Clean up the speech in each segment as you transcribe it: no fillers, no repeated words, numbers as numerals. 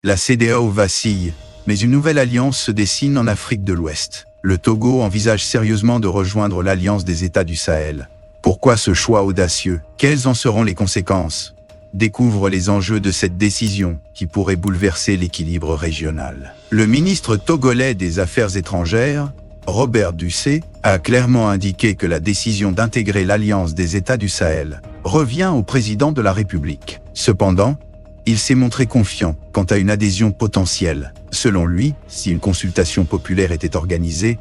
La CEDEAO vacille, mais une nouvelle alliance se dessine en Afrique de l'Ouest. Le Togo envisage sérieusement de rejoindre l'Alliance des États du Sahel. Pourquoi ce choix audacieux? Quelles en seront les conséquences? Découvre les enjeux de cette décision qui pourrait bouleverser l'équilibre régional. Le ministre togolais des Affaires étrangères, Robert Dussey, a clairement indiqué que la décision d'intégrer l'Alliance des États du Sahel revient au président de la République. Cependant, il s'est montré confiant quant à une adhésion potentielle. Selon lui, si une consultation populaire était organisée,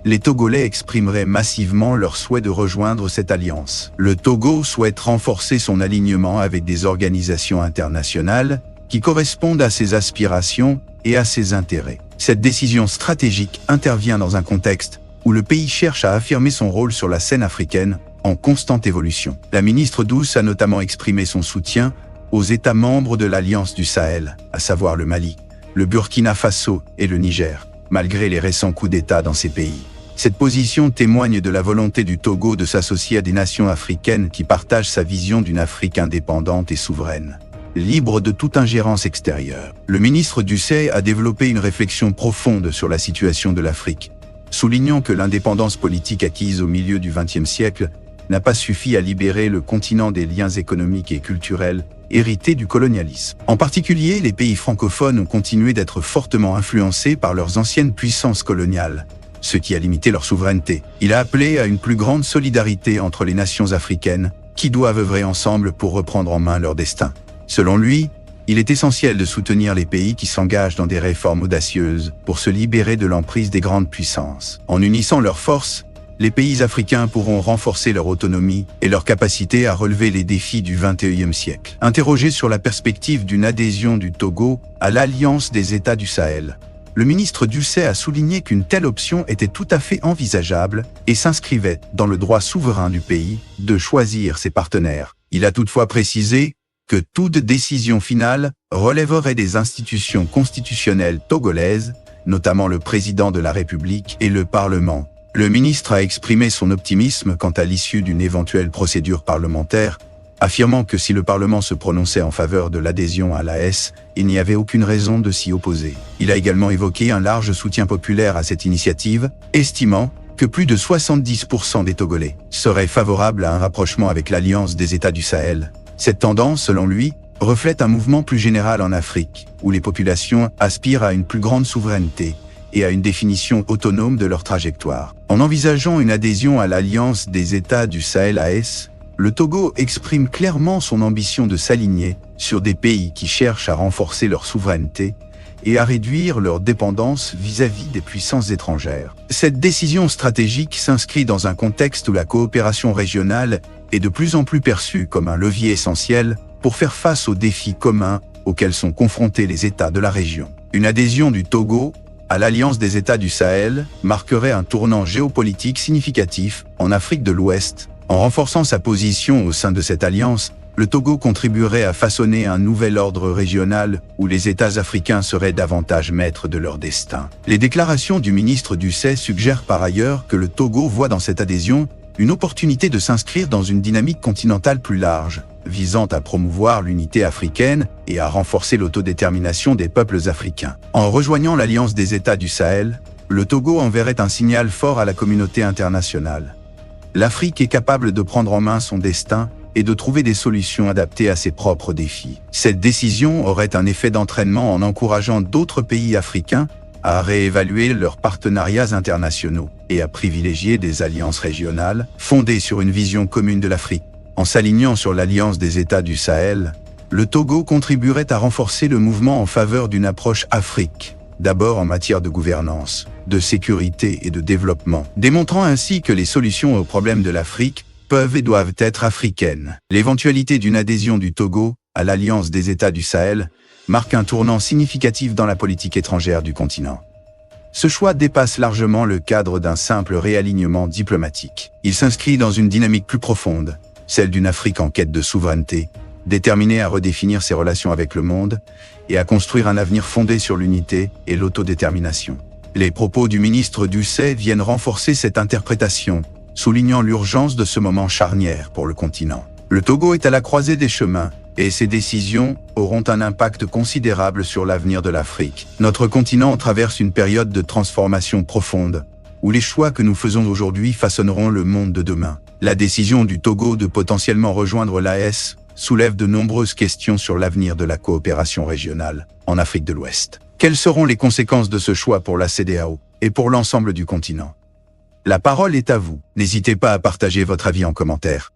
les Togolais exprimeraient massivement leur souhait de rejoindre cette alliance. Le Togo souhaite renforcer son alignement avec des organisations internationales qui correspondent à ses aspirations et à ses intérêts. Cette décision stratégique intervient dans un contexte où le pays cherche à affirmer son rôle sur la scène africaine en constante évolution. La ministre Douce a notamment exprimé son soutien aux États membres de l'Alliance du Sahel, à savoir le Mali, le Burkina Faso et le Niger, malgré les récents coups d'État dans ces pays. Cette position témoigne de la volonté du Togo de s'associer à des nations africaines qui partagent sa vision d'une Afrique indépendante et souveraine, libre de toute ingérence extérieure. Le ministre Dussey a développé une réflexion profonde sur la situation de l'Afrique, soulignant que l'indépendance politique acquise au milieu du XXe siècle n'a pas suffi à libérer le continent des liens économiques et culturels hérités du colonialisme. En particulier, les pays francophones ont continué d'être fortement influencés par leurs anciennes puissances coloniales, ce qui a limité leur souveraineté. Il a appelé à une plus grande solidarité entre les nations africaines, qui doivent œuvrer ensemble pour reprendre en main leur destin. Selon lui, il est essentiel de soutenir les pays qui s'engagent dans des réformes audacieuses pour se libérer de l'emprise des grandes puissances. En unissant leurs forces, les pays africains pourront renforcer leur autonomie et leur capacité à relever les défis du XXIe siècle. Interrogé sur la perspective d'une adhésion du Togo à l'Alliance des États du Sahel, le ministre Dussey a souligné qu'une telle option était tout à fait envisageable et s'inscrivait dans le droit souverain du pays de choisir ses partenaires. Il a toutefois précisé que toute décision finale relèverait des institutions constitutionnelles togolaises, notamment le président de la République et le Parlement. Le ministre a exprimé son optimisme quant à l'issue d'une éventuelle procédure parlementaire, affirmant que si le Parlement se prononçait en faveur de l'adhésion à l'AS, il n'y avait aucune raison de s'y opposer. Il a également évoqué un large soutien populaire à cette initiative, estimant que plus de 70% des Togolais seraient favorables à un rapprochement avec l'Alliance des États du Sahel. Cette tendance, selon lui, reflète un mouvement plus général en Afrique, où les populations aspirent à une plus grande souveraineté et à une définition autonome de leur trajectoire. En envisageant une adhésion à l'Alliance des États du Sahel AS, le Togo exprime clairement son ambition de s'aligner sur des pays qui cherchent à renforcer leur souveraineté et à réduire leur dépendance vis-à-vis des puissances étrangères. Cette décision stratégique s'inscrit dans un contexte où la coopération régionale est de plus en plus perçue comme un levier essentiel pour faire face aux défis communs auxquels sont confrontés les États de la région. Une adhésion du Togo à l'Alliance des États du Sahel marquerait un tournant géopolitique significatif en Afrique de l'Ouest. En renforçant sa position au sein de cette alliance, le Togo contribuerait à façonner un nouvel ordre régional où les États africains seraient davantage maîtres de leur destin. Les déclarations du ministre Dussey suggèrent par ailleurs que le Togo voit dans cette adhésion une opportunité de s'inscrire dans une dynamique continentale plus large, visant à promouvoir l'unité africaine et à renforcer l'autodétermination des peuples africains. En rejoignant l'Alliance des États du Sahel, le Togo enverrait un signal fort à la communauté internationale. L'Afrique est capable de prendre en main son destin et de trouver des solutions adaptées à ses propres défis. Cette décision aurait un effet d'entraînement en encourageant d'autres pays africains à réévaluer leurs partenariats internationaux et à privilégier des alliances régionales fondées sur une vision commune de l'Afrique. En s'alignant sur l'Alliance des États du Sahel, le Togo contribuerait à renforcer le mouvement en faveur d'une approche Afrique, d'abord en matière de gouvernance, de sécurité et de développement, démontrant ainsi que les solutions aux problèmes de l'Afrique peuvent et doivent être africaines. L'éventualité d'une adhésion du Togo à l'Alliance des États du Sahel marque un tournant significatif dans la politique étrangère du continent. Ce choix dépasse largement le cadre d'un simple réalignement diplomatique. Il s'inscrit dans une dynamique plus profonde, celle d'une Afrique en quête de souveraineté, déterminée à redéfinir ses relations avec le monde et à construire un avenir fondé sur l'unité et l'autodétermination. Les propos du ministre Dussey viennent renforcer cette interprétation, soulignant l'urgence de ce moment charnière pour le continent. Le Togo est à la croisée des chemins, Et ces décisions auront un impact considérable sur l'avenir de l'Afrique. Notre continent traverse une période de transformation profonde, où les choix que nous faisons aujourd'hui façonneront le monde de demain. La décision du Togo de potentiellement rejoindre l'AES soulève de nombreuses questions sur l'avenir de la coopération régionale en Afrique de l'Ouest. Quelles seront les conséquences de ce choix pour la CEDEAO et pour l'ensemble du continent? La parole est à vous. N'hésitez pas à partager votre avis en commentaire.